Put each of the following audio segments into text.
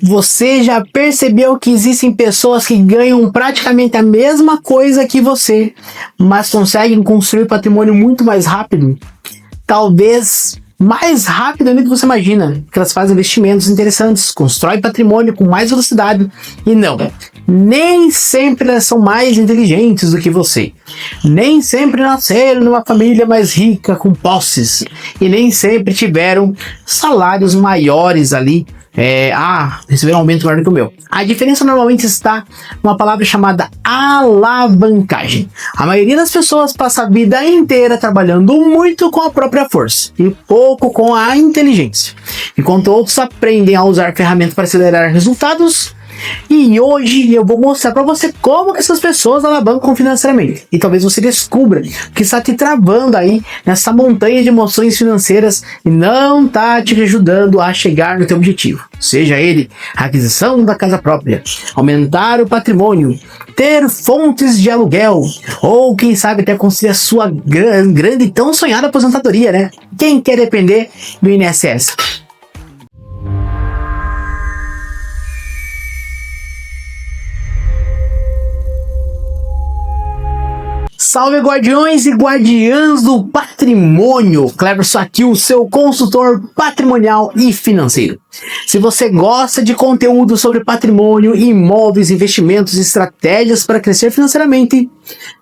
Você já percebeu que existem pessoas que ganham praticamente a mesma coisa que você, mas conseguem construir patrimônio muito mais rápido? Talvez mais rápido do que você imagina, porque elas fazem investimentos interessantes, constroem patrimônio com mais velocidade. E não, nem sempre elas são mais inteligentes do que você. Nem sempre nasceram numa família mais rica, com posses. E nem sempre tiveram salários maiores ali. Receberam um aumento maior do que o meu. A diferença normalmente está numa palavra chamada alavancagem. A maioria das pessoas passa a vida inteira trabalhando muito com a própria força e pouco com a inteligência, enquanto outros aprendem a usar ferramentas para acelerar resultados. E hoje eu vou mostrar para você como que essas pessoas alavancam financeiramente. E talvez você descubra que está te travando aí nessa montanha de emoções financeiras e não está te ajudando a chegar no teu objetivo. Seja ele a aquisição da casa própria, aumentar o patrimônio, ter fontes de aluguel, ou quem sabe até construir a sua grande e tão sonhada aposentadoria, né? Quem quer depender do INSS? Salve guardiões e guardiãs do patrimônio! Cleverson aqui, o seu consultor patrimonial e financeiro. Se você gosta de conteúdo sobre patrimônio, imóveis, investimentos e estratégias para crescer financeiramente,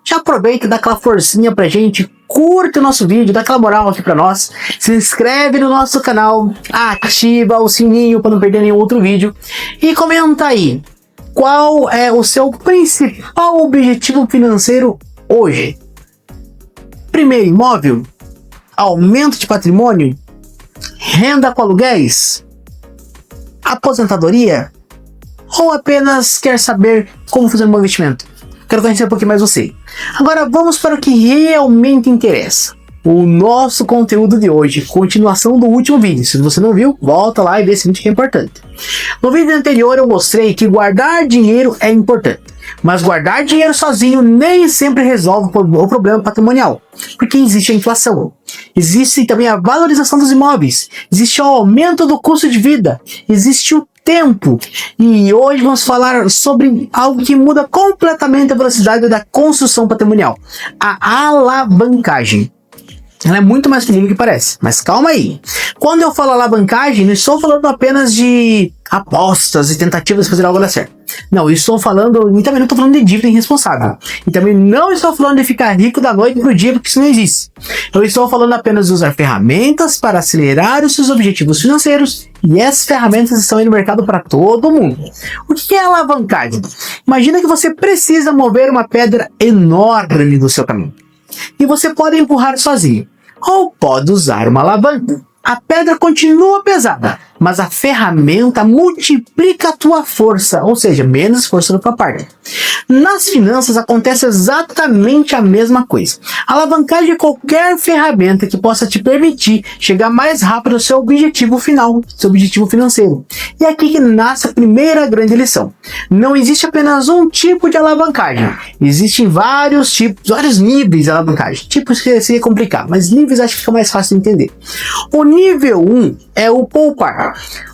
já aproveita e dá aquela forcinha pra gente, curta o nosso vídeo, dá aquela moral aqui pra nós, se inscreve no nosso canal, ativa o sininho para não perder nenhum outro vídeo e comenta aí, qual é o seu principal objetivo financeiro hoje? Primeiro, imóvel, aumento de patrimônio, renda com aluguéis, aposentadoria, ou apenas quer saber como fazer um bom investimento? Quero conhecer um pouquinho mais você. Agora vamos para o que realmente interessa. O nosso conteúdo de hoje, continuação do último vídeo. Se você não viu, volta lá e vê esse vídeo que é importante. No vídeo anterior eu mostrei que guardar dinheiro é importante, mas guardar dinheiro sozinho nem sempre resolve o problema patrimonial, porque existe a inflação, existe também a valorização dos imóveis, existe o aumento do custo de vida, existe o tempo, e hoje vamos falar sobre algo que muda completamente a velocidade da construção patrimonial: a alavancagem. Ela é muito mais comum do que parece, mas calma aí. Quando eu falo alavancagem, não estou falando apenas de apostas e tentativas de fazer algo dar certo. Não, eu estou falando, e também não estou falando de dívida irresponsável. E também não estou falando de ficar rico da noite pro dia, porque isso não existe. Eu estou falando apenas de usar ferramentas para acelerar os seus objetivos financeiros, e essas ferramentas estão aí no mercado para todo mundo. O que é alavancagem? Imagina que você precisa mover uma pedra enorme do seu caminho, e você pode empurrar sozinho, ou pode usar uma alavanca. A pedra continua pesada, mas a ferramenta multiplica a tua força, ou seja, menos força da tua parte. Nas finanças acontece exatamente a mesma coisa. A alavancagem é qualquer ferramenta que possa te permitir chegar mais rápido ao seu objetivo final, seu objetivo financeiro. E é aqui que nasce a primeira grande lição. Não existe apenas um tipo de alavancagem. Existem vários tipos, vários níveis de alavancagem. Tipos que seria complicado, mas níveis acho que fica mais fácil de entender. O nível 1 é o poupar.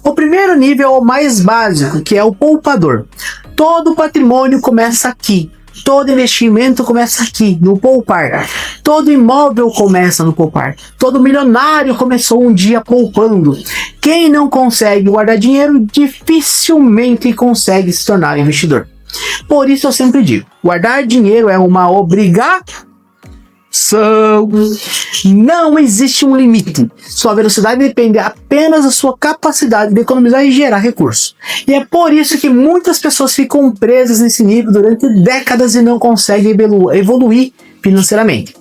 O primeiro nível é o mais básico, que é o poupador. Todo patrimônio começa aqui. Todo investimento começa aqui, no poupar. Todo imóvel começa no poupar. Todo milionário começou um dia poupando. Quem não consegue guardar dinheiro, dificilmente consegue se tornar investidor. Por isso eu sempre digo, guardar dinheiro é uma obrigação. Não existe um limite. Sua velocidade depende apenas da sua capacidade de economizar e gerar recursos. E é por isso que muitas pessoas ficam presas nesse nível durante décadas e não conseguem evoluir financeiramente.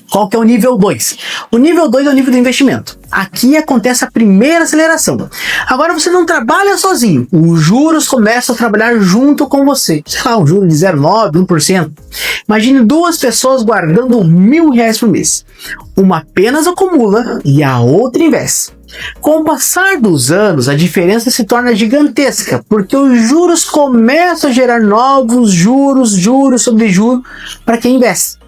Qual que é o nível 2? O nível 2 é o nível do investimento. Aqui acontece a primeira aceleração. Agora você não trabalha sozinho. Os juros começam a trabalhar junto com você. Sei lá, um juro de 0,9%, 1%. Imagine duas pessoas guardando R$1.000 por mês. Uma apenas acumula e a outra investe. Com o passar dos anos, a diferença se torna gigantesca, porque os juros começam a gerar novos juros sobre juros para quem investe.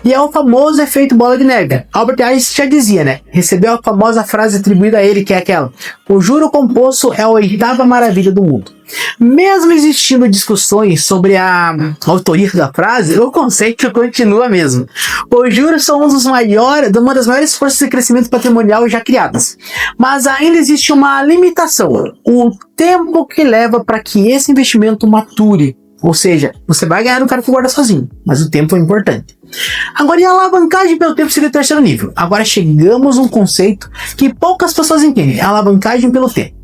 E é o famoso efeito bola de neve. Albert Einstein já dizia, né? Recebeu a famosa frase atribuída a ele, que é aquela: o juro composto é a oitava maravilha do mundo. Mesmo existindo discussões sobre a autoria da frase, o conceito continua mesmo. Os juros são uma das maiores forças de crescimento patrimonial já criadas. Mas ainda existe uma limitação: o tempo que leva para que esse investimento mature. Ou seja, você vai ganhar no cara que guarda sozinho, mas o tempo é importante. Agora, e a alavancagem pelo tempo seria o terceiro nível. Agora chegamos a um conceito que poucas pessoas entendem: a alavancagem pelo tempo.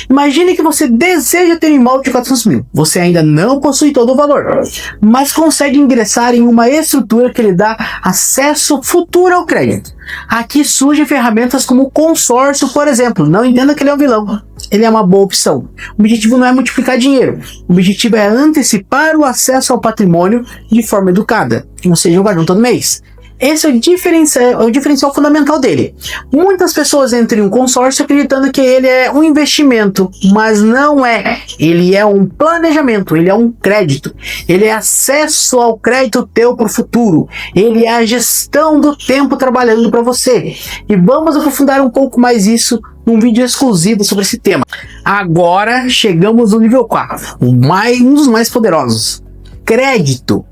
Imagine que você deseja ter um imóvel de 400 mil. Você ainda não possui todo o valor, mas consegue ingressar em uma estrutura que lhe dá acesso futuro ao crédito. Aqui surgem ferramentas como o consórcio, por exemplo. Não entenda que ele é um vilão. Ele é uma boa opção. O objetivo não é multiplicar dinheiro. O objetivo é antecipar o acesso ao patrimônio de forma educada. Ou seja, vai junto todo mês. Esse é o diferencial fundamental dele. Muitas pessoas entram em um consórcio acreditando que ele é um investimento, mas não é. Ele é um planejamento, ele é um crédito. Ele é acesso ao crédito teu para o futuro. Ele é a gestão do tempo trabalhando para você. E vamos aprofundar um pouco mais isso num vídeo exclusivo sobre esse tema. Agora chegamos no nível 4, um dos mais poderosos: crédito.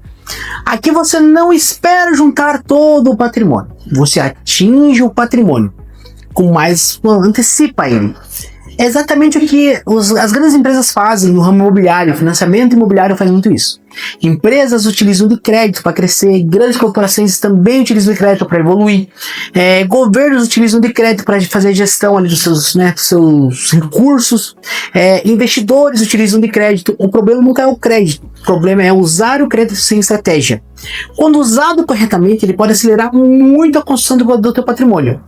Aqui você não espera juntar todo o patrimônio, você atinge o patrimônio, antecipa ele. É exatamente o que as grandes empresas fazem no ramo imobiliário. O financiamento imobiliário faz muito isso. Empresas utilizam de crédito para crescer, grandes corporações também utilizam de crédito para evoluir, governos utilizam de crédito para fazer gestão ali dos seus recursos, investidores utilizam de crédito. O problema nunca é o crédito, o problema é usar o crédito sem estratégia. Quando usado corretamente, ele pode acelerar muito a construção do teu patrimônio,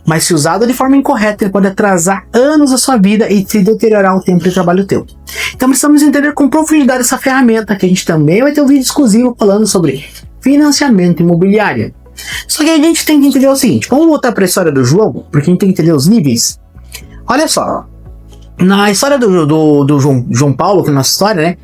mas se usado de forma incorreta, ele pode atrasar anos da sua vida e te deteriorar o tempo de trabalho teu. Então precisamos entender com profundidade essa ferramenta, que a gente também vai ter um vídeo exclusivo falando sobre financiamento imobiliário. Só que a gente tem que entender o seguinte: vamos voltar para a história do jogo, porque a gente tem que entender os níveis. Olha só, na história do João Paulo, que é a nossa história, né?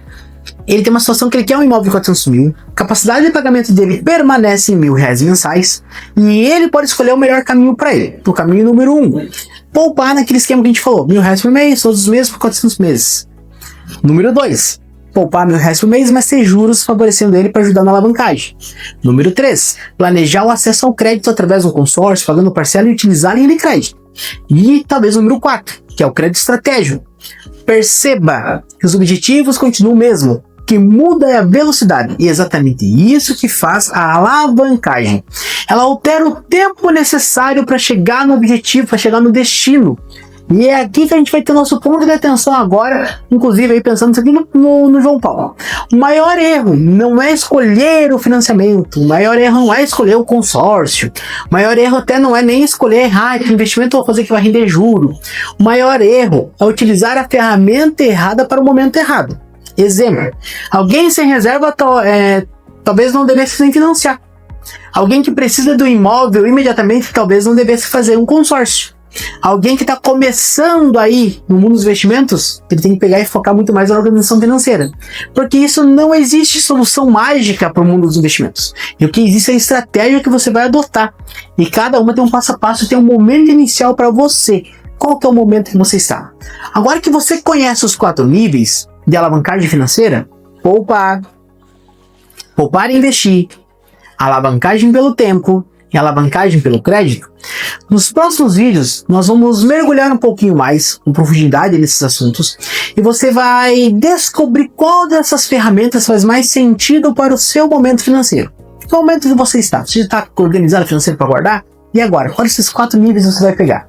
Ele tem uma situação que ele quer um imóvel de 400 mil, capacidade de pagamento dele permanece em R$1.000 mensais, e ele pode escolher o melhor caminho para ele. O caminho número 1, poupar naquele esquema que a gente falou, R$1.000 por mês, todos os meses por 400 meses. Número 2, poupar R$1.000 por mês, mas ter juros favorecendo ele para ajudar na alavancagem. Número 3, planejar o acesso ao crédito através de um consórcio, pagando parcela e utilizar a linha de crédito. E talvez o número 4, que é o crédito estratégico. Perceba que os objetivos continuam o mesmo. O que muda é a velocidade, e é exatamente isso que faz a alavancagem. Ela altera o tempo necessário para chegar no objetivo, para chegar no destino. E é aqui que a gente vai ter nosso ponto de atenção agora, inclusive aí pensando isso aqui no João Paulo. O maior erro não é escolher o financiamento, o maior erro não é escolher o consórcio, o maior erro até não é nem escolher que investimento eu vou fazer que vai render juro. O maior erro é utilizar a ferramenta errada para o momento errado. Exemplo: alguém sem reserva talvez não devesse se financiar. Alguém que precisa do imóvel imediatamente talvez não devesse fazer um consórcio. Alguém que está começando aí no mundo dos investimentos, ele tem que pegar e focar muito mais na organização financeira, porque isso não existe solução mágica para o mundo dos investimentos. E o que existe é a estratégia que você vai adotar, e cada uma tem um passo a passo, tem um momento inicial para você. Qual que é o momento que você está? Agora que você conhece os 4 níveis de alavancagem financeira: poupar e investir, alavancagem pelo tempo e alavancagem pelo crédito, nos próximos vídeos nós vamos mergulhar um pouquinho mais com profundidade nesses assuntos, e você vai descobrir qual dessas ferramentas faz mais sentido para o seu momento financeiro. Qual momento que você está? Você está organizado financeiro para guardar? E agora, quais desses 4 níveis você vai pegar?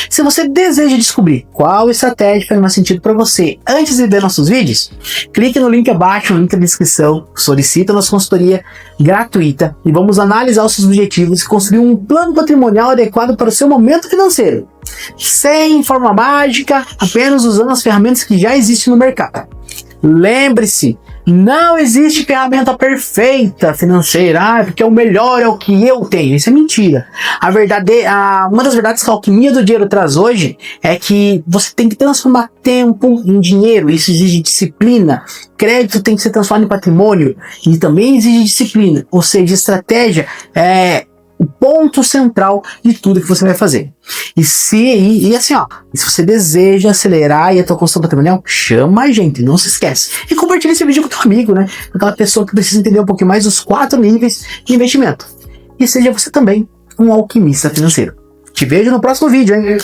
Se você deseja descobrir qual estratégia faz mais sentido para você antes de ver nossos vídeos, clique no link abaixo, no link da descrição, solicita nossa consultoria gratuita e vamos analisar os seus objetivos e construir um plano patrimonial adequado para o seu momento financeiro, sem forma mágica, apenas usando as ferramentas que já existem no mercado. Lembre-se, Não existe ferramenta perfeita financeira, porque o melhor é o que eu tenho. Isso é mentira. Uma das verdades que a alquimia do dinheiro traz hoje é que você tem que transformar tempo em dinheiro. Isso exige disciplina. Crédito tem que ser transformado em patrimônio e também exige disciplina. Ou seja, estratégia é o ponto central de tudo que você vai fazer. E assim, ó, se você deseja acelerar a tua construção patrimonial, chama a gente, não se esquece. E compartilha esse vídeo com teu amigo, né? Aquela pessoa que precisa entender um pouquinho mais dos 4 níveis de investimento. E seja você também um alquimista financeiro. Te vejo no próximo vídeo, hein?